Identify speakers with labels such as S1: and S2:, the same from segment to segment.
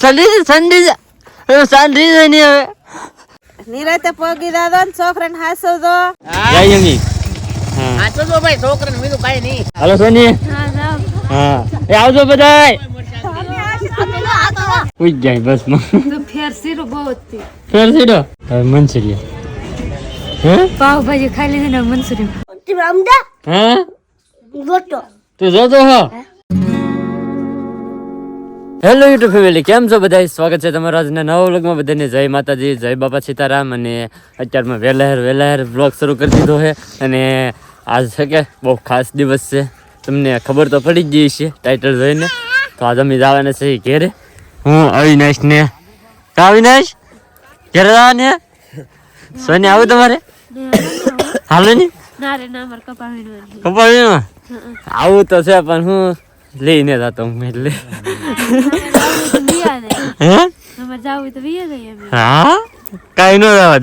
S1: સંડી નહીં હવે
S2: નિરાતે પોગી દાદો ને છોકરાને હાસો દો
S1: જય યમી
S3: હાચો જો ભાઈ છોકરાને બીજું કાઈ નહીં.
S1: હાલો સોની હા એ આવજો બધાય ઉઈ જાય બસ માં
S2: તો ફેર સીરો બહુ હતી
S1: ફેર સીડો હવે મનસુરી હે
S2: પાવ ભાજી ખાઈ લીધી ને મનસુરી
S4: તમે અમદા
S1: હા
S4: ગોટો
S1: તું જોતો હો હેલો યુટ્યુબ ફેમિલી કેમ છો બધા સ્વાગત છે તમારા આજના નવા વ્લોગમાં બધાને જય માતાજી જય બાપા સીતારામ અને અત્યારમાં વહેલા વ્લોગ શરૂ કરી દીધો છે અને આજ છે કે બહુ ખાસ દિવસ છે તમને ખબર તો પડી જ ગઈ છે ટાઇટલ જોઈને તો આજ અમે જવાના છે ઘેરે હું અવિનાશ ને અવિનાશ ઘેરે જવાને સોની આવું તમારે હાલો ને કપાવીમાં આવું તો છે પણ હું લઈને જતો હું એટલે હા કઈ ન જવા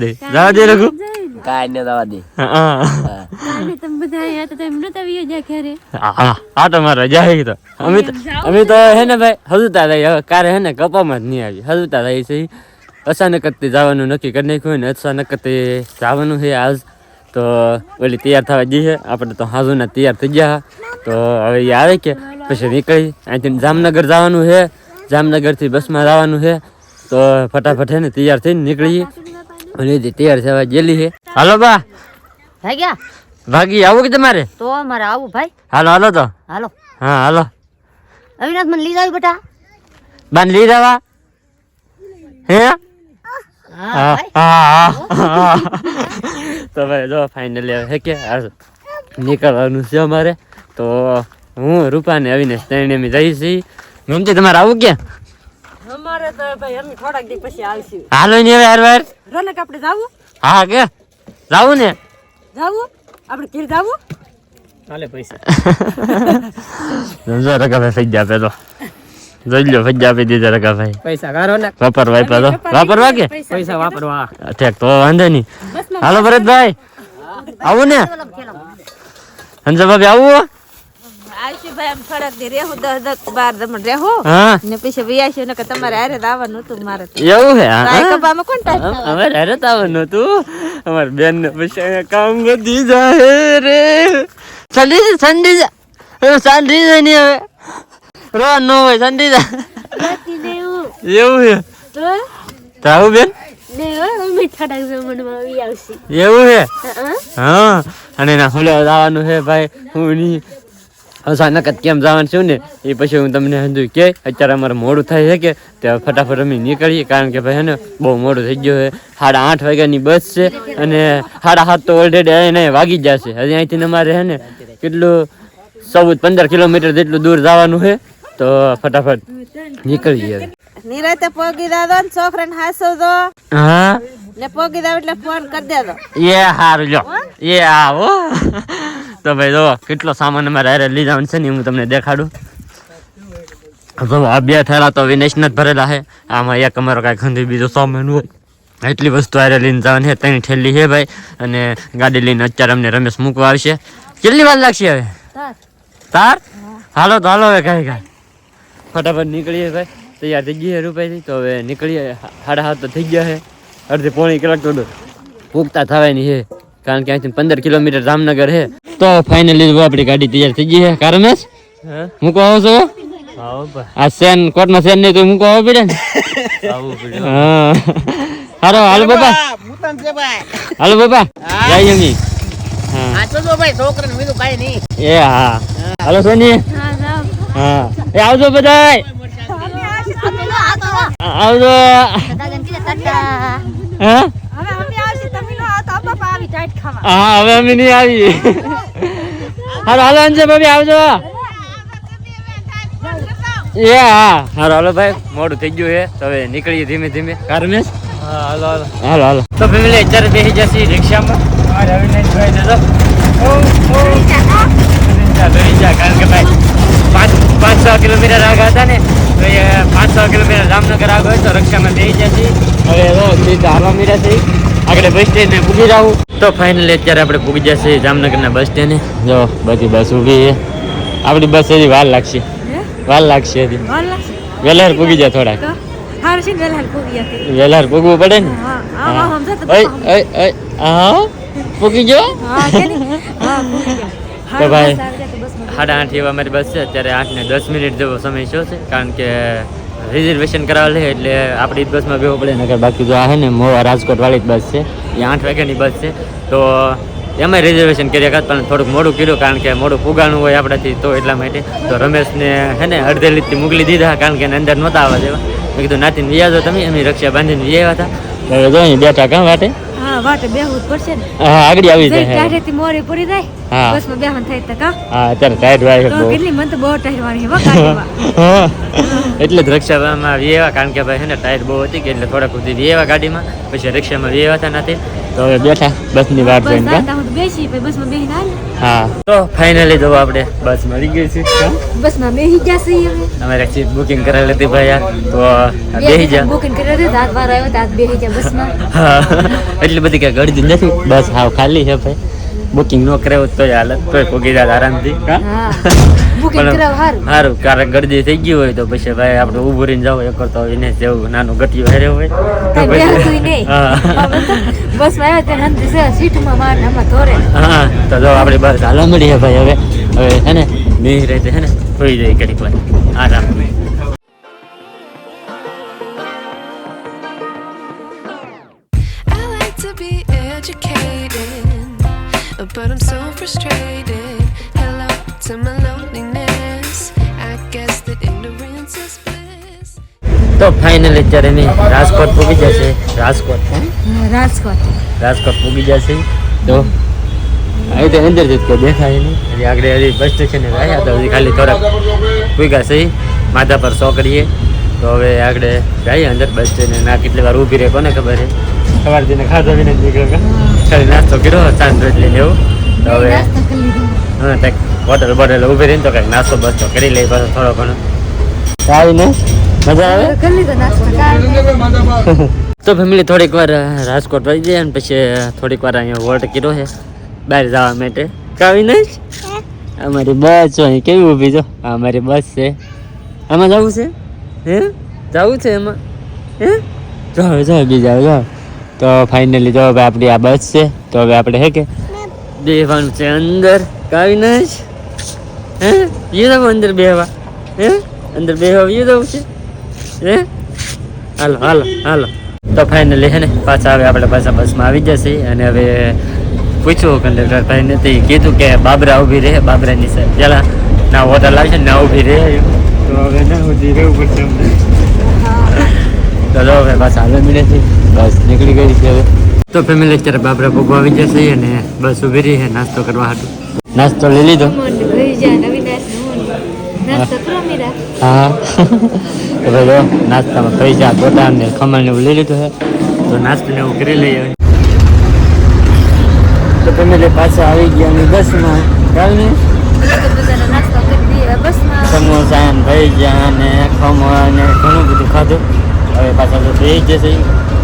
S1: દે રઘુ
S3: કાઈ ન દવા દે.
S1: આટો મારો જાય તો અમે તો હે ને ભાઈ હજુતા રહી હવે કારે હે ને કપામાં જ નહીં આવી હજુતા રહી છે અચાનક જ જવાનું નક્કી કરી નાખ્યું ને અચાનક જ જવાનું છે આજ તો ઓલી તૈયાર થવા જઈએ આપણે તો હાજુના તૈયાર થઈ ગયા તો હવે એ આવે કે પછી નીકળી અહીંથી જામનગર જવાનું છે જામનગરથી બસમાં જવાનું છે તો ફટાફટ હે ને તૈયાર થઈને નીકળીએ અને તૈયાર થવા ગયેલી છે હાલો બા
S4: ભાગ્યા
S1: ભાગી આવું કે તમારે
S4: તો મારે આવું ભાઈ
S1: હાલો હાલો તો
S4: હાલો
S1: હા હાલો
S4: અવિનાશ મને લઈ જાવ બેટા
S1: બાન લઈ જવા હે
S4: હા
S1: તો ભાઈ જો ફાઇનલી હવે હે કે નીકળવાનું છે અમારે તો હું રૂપા ને આવીને ત્રણે જઈ છીએ મમતી તમારે આવું ક્યાં
S2: અમારે તો ભાઈ અમે થોડાક દી પછી આવશું
S1: હાલો ને હવે હારવાર
S2: રોનક આપણે જાવું
S1: હા કે જાવું ને
S2: આપણે ઘેર જાવું
S3: હાલે પૈસા
S1: સમજો રકાભાઈ ફજ્જા આપે તો જોઈ લો ફજ્જા આપી દીધા રકાભાઈ
S3: પૈસા કારો ને
S1: વાપરવા આપ્યા તો વાપરવા કે
S3: પૈસા વાપરવા.
S1: ઠેક તો વાંધો નહીં હાલો ભરતભાઈ આવું ને હંસો ભાભી આવું
S2: આવશું ભાઈ આમ થોડાક દી રેહું 10-12 દમણ રેહું
S1: હા
S2: ને પછી વિયાશું ને કે તમારે હારે આવવાનું હતું મારે
S1: એવું હે
S2: રાય કબામાં કોણ ટાઈમ
S1: અમારે હારે જ આવવાનું હતું અમાર બેન ને પછી કામ વધી જાય રે સંડી જાય નહીં હવે રો નો હોય સંડી જાય એવું હે તો આવું બેન એવું હે હા અને ના ખુલે જવાનું છે ભાઈ હું નહીં અચાનક જ કેમ જવાનું છું ને એ પછી હું તમને સમજુ કે અત્યારે અમારે મોડું થાય છે કે ત્યાં ફટાફટ અમે નીકળીએ કારણ કે ભાઈ હે ને બહુ મોડું થઈ ગયું છે 8:30 વાગ્યાની બસ છે અને 7:30 તો ઓલરેડી એને વાગી જશે હજી અહીંથી અમારે હે ને કેટલું 14-15 કિલોમીટર જેટલું દૂર જવાનું છે તો ફટાફટ નીકળીએ
S2: નિરાતે પોગી દાદો ને છોકરાને હાસો દો
S1: હા
S2: ને પોગી દાવ એટલે ફોન કરી દેજો
S1: એ હારું લો એ આવો તો ભાઈ જો કેટલો સામાન અમારે હારે લઈ જવાનું છે ને હું તમને દેખાડું જો આ બે થેલા તો વિનેશના જ ભરેલા છે આમાં એક અમારો કાંઈ ખંધી બીજો સામાન હોય એટલી વસ્તુ હારે લઈને જવાની છે 3 થેલી છે ભાઈ અને ગાડી લઈને અત્યારે અમને રમેશ મૂકવા આવશે કેટલી વાર લાગશે હવે તાર હાલો તો હાલો હવે કાંઈ ફટાફટ નીકળીએ ભાઈ તૈયાર થઈ ગઈ રૂપિયાથી તો હવે નીકળીએ 7:30 તો થઈ ગયા છે અડધી પોણી કલાક તો પૂગતા થવાની છે કારણ કે અહીંથી 15 કિલોમીટર જામનગર છે તો ફાઇનલી આપણી ગાડી તૈયાર થઈ ગઈ છે કારમેશ મૂકવા આવો છો આ સેન કોટનો સેન નહીં તો મૂકવા આવો પડે ને હા હાલો હાલો બાપા હાલો બાપા જય યમી
S3: હાચો જો ભાઈ છોકરાને બીજું કાઈ નહીં.
S1: એ હા હાલો સોની હા એ આવજો બધાય આવજો હા હા હવે અમે નહીં આવી હાલો હાલો અંજે ભાભી આવજો એ હા હાલો હાલો ભાઈ મોડું થઈ ગયું છે તો હવે નીકળીએ ધીમે ધીમે કારમેશ હા હાલો હાલો હાલો હાલો તો ફેમિલી અત્યારે બેસી જશે રિક્ષામાં કારણ કે ભાઈ 500 કિલોમીટર આગળ હતા ને તો એ 500 કિલોમીટર જામનગર આગળ હોય તો રિક્ષામાં બેસી જશે હવે સીધા હાલવા મીરા છે આગળ બસ સ્ટેન્ડને પૂગી જવું તો ફાઇનલી અત્યારે આપણે પૂગી જશે જામનગરના બસ સ્ટેન્ડે જો બધી બસ ઊભી છે આપણી બસ હજી વાર લાગશે હજી વહેલા પૂગી જાય થોડાક
S2: હાર છે વેલા પૂરી હતી
S1: વેલાર પૂગવું પડે ને
S2: હા હા હમ તો
S1: ઓય ઓય ઓય આ પૂગી જો
S2: હા કે નહીં? હા પૂરી ગયા.
S1: તો ભાઈ
S2: બસ આવી જાય તો બસમાં
S1: 8:30 એવા અમારી બસ છે અત્યારે 8:10 જેવો સમય શું છે કારણ કે રિઝર્વેશન કરાવેલ છે એટલે આપણી જ બસમાં બેવું પડે નકર બાકી જો આ છે ને મોવા રાજકોટ વાળી જ બસ છે એ 8 વાગ્યાની બસ છે તો એમાં રિઝર્વેશન કર્યા કરતા પણ થોડુંક મોડું કર્યું કારણ કે મોડું પુગાણું હોય આપણાથી તો એટલા માટે તો રમેશને હે ને અડધે લીધથી મોકલી દીધા કારણ કે એને અંદર નહોતા આવવા દેવા મેં કીધું નાતીને વ્યાજો તમે એમની રક્ષા બાંધીને વ્યાવ્યા હતા હવે જો અહીં બેઠા કાં વાટે
S2: હા વાટે બેહવું જ પડશે ને
S1: હા આગળ આવી
S2: જઈ
S1: જાય
S2: ટાઢેથી મોડી પડી જાય
S1: હા.
S2: બસમાં બેહવાનું થાય તો કા
S1: હા અત્યારે ટાઈટ વાય
S2: તો કેટલી મને તો બહુ ટાઢ વાળી હે ગાડીમાં
S1: હા એટલે જ રિક્ષામાં વ્યવા કારણ કે ભાઈ હે ને ટાયર બહુ હતી કે એટલે થોડાક સુધી વ્યવા ગાડીમાં પછી રિક્ષામાં વ્યવાતા નથી તો હવે બેઠા બસની વાટ
S2: બસ
S1: જોઈને કા
S2: આવતા હું તો બેસી પછી બસમાં બેહીને આવી
S1: હા તો ફાઇનલી જો આપણે બસ મળી ગઈ છે
S2: બસમાં બેહી જશે હવે
S1: અમારે સીટ બુકિંગ કરેલી હતી ભાઈ યાર તો બેસી જા
S2: બુકિંગ કર્યો હતો રાત વાર આવ્યો તો બેહી જા બસમાં
S1: હા એટલી બધી કઈ ગળદી નથી બસ હાવ ખાલી છે ભાઈ બુકિંગ ન કરાવું તો હાલત તોય પોગી જાય આરામથી
S2: હા બુકિંગ
S1: પણ
S2: કરાવ હારું
S1: સારું ક્યારેક ગળદી થઈ ગઈ હોય તો પછી ભાઈ આપણે ઊભું રહીને જવું એક તો એને જેવું નાનું ગટિયું હેરે હોય તો
S2: કાંઈ
S1: પછી
S2: બેહતુંય નહીં.
S1: હા
S2: બસમાં આવ્યો ત્યાં અંદર છે સીટમાં માર આમાં ધોરે
S1: હા તો જો આપણી બસ હાલવા મળી છે ભાઈ હવે હે ને બે રીતે હે ને હોઈ જાય ઘડીક વાર આરામ
S5: I like to be educated, but I'm so frustrated. Hello to my loneliness. I guess that ignorance is bliss.
S1: તો ફાઇનલી અત્યારે મેં રાજકોટ પૂગી જશે રાજકોટ હે? રાજકોટ પૂગી જશે તો અહીં તો અંદર જ કોઈ દેખાય નહીં હજી આગળ હજી બસ સ્ટેશને આવ્યા તો હજી ખાલી થોડાક પૂગ્યા છે માધા પર સો કરીએ તો હવે આગળ જઈએ અંદર બસ સ્ટેશને ના કેટલી વાર ઊભી રહે કોને ખબર છે સવારથી ખાધો વિને નીકળ્યો ખાલી નાસ્તો કર્યો ચાંદ રોજ લઈને એવું તો હવે હા કંઈક હોટલ બોટલ ઊભી રહીને તો કંઈક નાસ્તો બસ્તો કરી લઈએ પાછો થોડો ઘણો આવીને મજા આવે
S2: કરી લીધો નાસ્તો
S1: તો ફેમિલી થોડીક વાર રાજકોટ વહી જાય અને પછી થોડીક વાર અહીંયા વોલ્ટ કર્યો છે બહાર જવા માટે કાવી નહીં અમારી બસ જો અહીં કેવી ઊભી જો આ અમારી બસ છે આમાં જવું છે હે જવું છે એમાં હે જાઓ જાઓ બીજા જાઓ તો ફાઇનલી જો હવે આપણી આ બસ છે તો હવે આપણે હે કે બેવાનું છે અંદર કાવી નહીં હે એ જવું અંદર બેહવા હે અંદર બેહવા એ જવું છે હે હાલો હાલો હાલો તો ફાઇનલી છે ને પાછા હવે આપણે પાછા બસમાં આવી જશે અને હવે પૂછ્યું કંડક્ટર ભાઈ નથી કીધું કે બાબરા ઊભી રહે બાબરાની સાઈડ પેલા ના હોટલ આવશે ને ના ઊભી રહે તો હવે ના ઊભી રહેવું પડશે અમને તો જો હવે બસ આગળ મળે છે બસ નીકળી ગઈ છે હવે તો ફેમિલી અત્યારે બાબરા ભોગવા આવી જશે અને બસ ઊભી રહી છે નાસ્તો કરવા હાટું નાસ્તો લઈ લીધો
S2: નાસ્તો કરો મીરા
S1: હા તો ભાઈ જો નાસ્તામાં પૈસા ગોટા ને ખમણ ને એવું લઈ લીધું છે તો નાસ્તો ને એવું કરી લઈએ તો ફેમિલી પાછા આવી ગયા ની બસમાં કાંઈ
S2: બધાનો નાસ્તો કરી દઈએ બસમાં
S1: સમોસા ને ભજીયા ને ખમણ ને ઘણું બધું ખાધું હવે પાછા તો બેસી જશે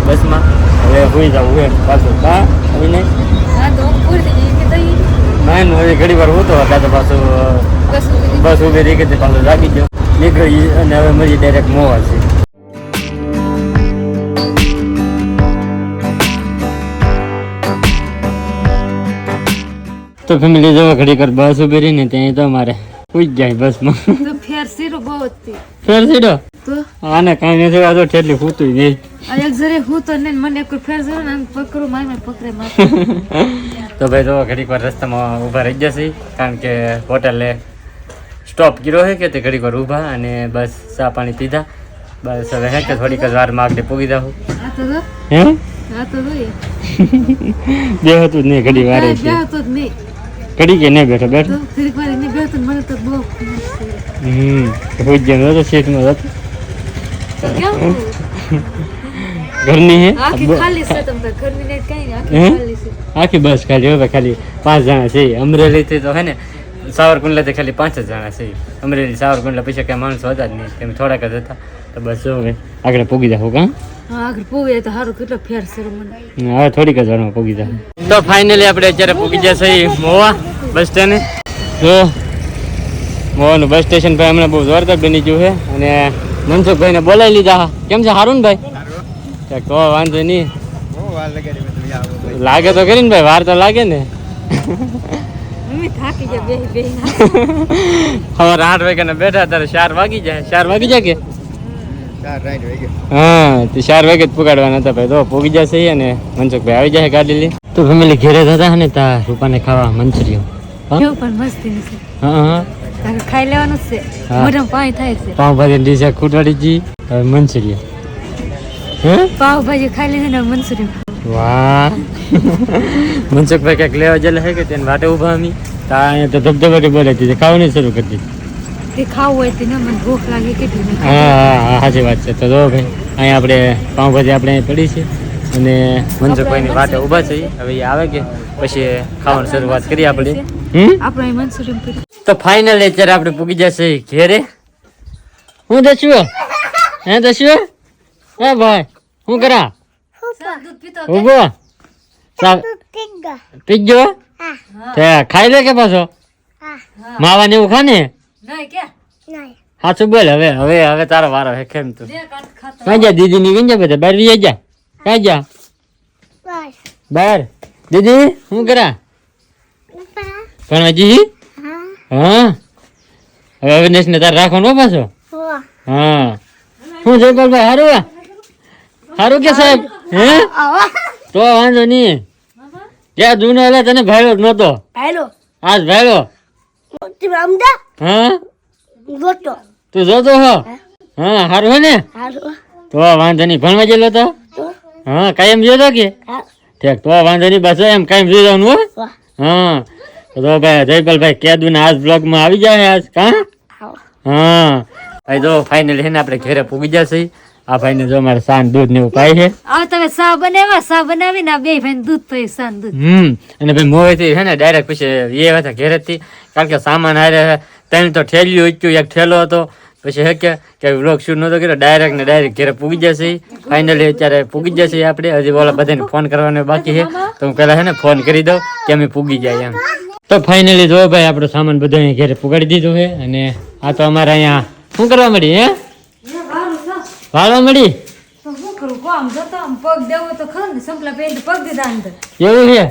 S1: બસમાં હવે હોઈ જવું હોય પાછું કા આવીને
S2: હા તો પૂરી થઈ ગઈ કે તો
S1: મેન હવે ઘડી વાર હોતો હતા તો પાછું
S2: બસ
S1: બસ ઊભી રહી ગઈ પાછું જાગી ગયો નીકળી અને હવે મળી ડાયરેક્ટ મોવા છે તો ફેમિલી જો ઘડી કર બસ ઊભી રહી ને ત્યાં તો મારે પૂછ જાય બસમાં
S2: તો ફેર સીરો બહુ હતી
S1: ફેર સીડો
S2: તો
S1: આને કાંઈ નથી આ તો ઠેટલી ફૂતું નહીં
S2: આ એક જરે હું તો ને મને એક ફેર જરો ને આમ પકડું મારે પકડે મારે
S1: તો ભાઈ જો ઘડીક વાર રસ્તામાં ઊભા રહી જશે કારણ કે હોટલે સ્ટોપ કર્યો છે કે તે ઘડીક વાર ઊભા અને બસ ચા પાણી પીધા બસ હવે હે કે થોડીક જ વારમાં આગળ પૂગી જાઉં
S2: આ તો જો
S1: હે
S2: આ તો જોઈએ
S1: બે હતું જ નહીં ઘડી વારે છે
S2: બેહતો જ નહીં
S1: ઘડી કે નહીં બેઠો બેઠો
S2: તો ફરી વાર એને બેહતો ને મને તો બહુ
S1: પૂજ જેમ હતો સીટમાં હતો
S2: તો કેમ
S1: ઘરની હે
S2: આખી ખાલી છે તમ તાર ઘરની ને કઈ નહીં
S1: હે?
S2: આખી ખાલી છે
S1: આખી બસ ખાલી હવે ખાલી 5 જણા છે અમરેલીથી તો હે ને સાવરકુંડલાથી ખાલી 5 જ જણા છે અમરેલી સાવરકુંડલા પછી કઈ માણસો હતા જ નહીં તેમ થોડાક જ હતા તો બસ જો હવે આગળ પૂગી જાવ કાં
S2: હા આગળ પોવે તો સારું કેટલો ફેર છે મને
S1: હવે થોડીક જ વારમાં પૂગી જાય તો ફાઇનલી આપણે અત્યારે પૂગી જશે મોવા બસ સ્ટેન્ડ જો મોવાનું બસ સ્ટેશન પર હમણાં બહુ જોરદાર બની ગયું છે અને મનસુખભાઈ ને બોલાવી લીધા. કેમ છે, સારું ને ભાઈ? તો વાંધો નહીં. લાગે તો કરી ને ભાઈ, વાર તો લાગે ને.
S2: થાકી ગયા બે બે
S1: સવારે 8 વાગ્યા બેઠા ત્યારે 4 વાગી જાય. 4 વાગી જાય કે હા, તો 4 વાગે જ પુગાડવાના હતા ભાઈ. તો પૂગી જશે અને મનસુખભાઈ આવી જાય ગાડી લઈ. તો ફેમિલી ઘેરે હતા ને તા રૂપાને ખાવા મંચુરિયન.
S2: કેવું પણ મસ્તી નથી.
S1: હા
S2: ખાઈ લેવાનું છે.
S1: હા.
S2: મોઢામાં પાણી થાય છે.
S1: પાવભાજી ડીશ ખૂટવાડીજી હવે મંચુરિયન. હે
S2: પાવભાજી ખાઈ લીધી ને મંચુરિયન.
S1: વાહ મનસુખભાઈ ક્યાંક લેવા ગયેલા છે કે તેને વાટે ઉભા અમી તા અહીંયા તો ધબધબાટી બોલે છે ખાવાની શરૂ કરી દીધી.
S2: તે ખાવું હોય તે મને ભૂખ લાગી કેટલી.
S1: હા સાચી વાત છે. તો જો ભાઈ અહીંયા આપણે પાઉંભાજી આપણે અહીં પડી છે અને મનસુખભાઈની વાટે ઊભા છે. હવે એ આવે કે પછી ખાવાની શરૂઆત કરીએ આપણે.
S2: આપણે મંચુરિયન કરી.
S1: તો ફાઇનલ અત્યારે આપણે પૂગી જશે ઘેરે. હું દસ્યો હે દસ્યો હે ભાઈ હું કરા
S2: દૂધ પીતો
S1: ઉભો પીજો ખાઈ લે કે પાછો માવા ને એવું ખા ને
S2: નહીં કે
S1: સાચું બોલ. હવે હવે હવે તારો વારો હે. કેમ તું કઈ જા દીદી ની ગંજા બધા બહાર વી જા. કઈ જા બહાર દીદી હું કરા ભણવાજી. હા હવે અવિનાશ ને તાર રાખવાનો પાછો. હા હું જયપાલભાઈ હારું હારું કે સાહેબ હે તો વાંધો નહીં. જ્યાં જૂનો એટલે તને ભાડ્યો જ નતો આજ ભાડ્યો. હા તું જોતો હો. હા હારું હે ને તો વાંધો નહીં. ભણવા ગયેલો તો હા કાયમ જોતો કે ઠીક તો વાંધો નહીં. બસ એમ કાયમ જોઈ જવાનું હો. હા તો ભાઈ જયપાલભાઈ કેદુ ને આજ બ્લોગ માં આવી જાય આજ કા. હા ભાઈ જો ફાઇનલી છે ને આપણે ઘરે પૂગી જશે. આ ભાઈ ને જો મારે સાન દૂધ ને એવું પાય છે.
S2: હવે તમે સા બનાવી ને બે ભાઈ દૂધ પી સાન દૂધ.
S1: અને ભાઈ મોવે થી છે ને ડાયરેક્ટ પછી એ હતા ઘરે થી કારણ કે સામાન હારે ત્રણ તો ઠેલિયું ઉચ્યું એક ઠેલો હતો પછી હે કે વ્લોગ શૂટ નતો કર્યો. ડાયરેક્ટ ને ડાયરેક્ટ ઘરે પૂગી જશે. ફાઇનલી અત્યારે પૂગી જશે આપણે. હજી ઓલા બધાને ફોન કરવાનો બાકી છે તો હું પેલા છે ને ફોન કરી દઉં કે અમે પૂગી જાય એમ. તો ફાઇનલી જો ભાઈ આપણો સામાન બધો અહીં ઘરે પુગાડી દીધો છે અને આ તો અમારે અહીંયા શું કરવા મળી હે વાળવા મળી
S2: શું કરું કોમ જતો પગ દેવો તો ખર ને સંપલા પેન્ટ પગ દીધા અંદર
S1: એવું છે.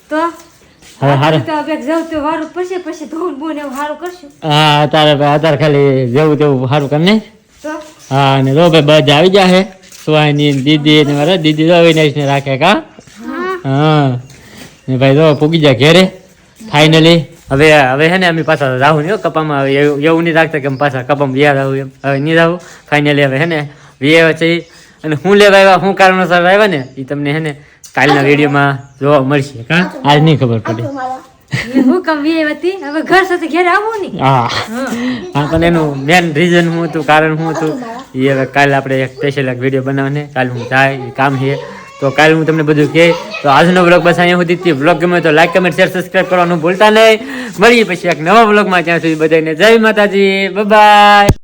S2: તો
S1: હવે હારું
S2: તો બે જાવ તો વારું પછી ધોન બોન એવું હારું કરશું.
S1: હા અત્યારે ખાલી જેવું તેવું સારું કર ને.
S2: તો
S1: હા અને જો ભાઈ બધા આવી જાય સુહાની દીદી ને મારા દીદી તો અવિનાશ ને રાખે કા. હા ને ભાઈ જો પૂગી જાય ઘેરે ફાઇનલી. હવે હે ને અમે પાછા રાહું નહીં કપામાં. હવે એવું નહીં રાખતા કે અમે પાછા કપામાં વ્યા રાહું એમ. હવે નહીં રાહું ફાઇનલી. હવે હે ને વ્યા છે અને હું લેવા આવ્યા શું કારણોસર આવ્યા ને એ તમને હે ને કાલના વિડીયોમાં જોવા મળશે કા. આજ નહીં ખબર પડે.
S2: હું કમ વી હતી હવે ઘર સાથે ઘરે આવું નહીં.
S1: હા પણ એનું મેન રીઝન શું હતું કારણ શું હતું એ હવે કાલે આપણે એક સ્પેશિયલ એક વિડીયો બનાવવાને કાલે હું જાય એ કામ છે તો કાલે હું તમને બધું કહે. તો આજનો બ્લોગ બસ અહીંયા સુધી. બ્લોગ ગમે તો લાઈક કમેન્ટ શેર સબસ્ક્રાઈબ કરવાનું ભૂલતા નહીં. મળીએ પછી એક નવા બ્લોગમાં. ત્યાં સુધી બધાને જય માતાજી બાય.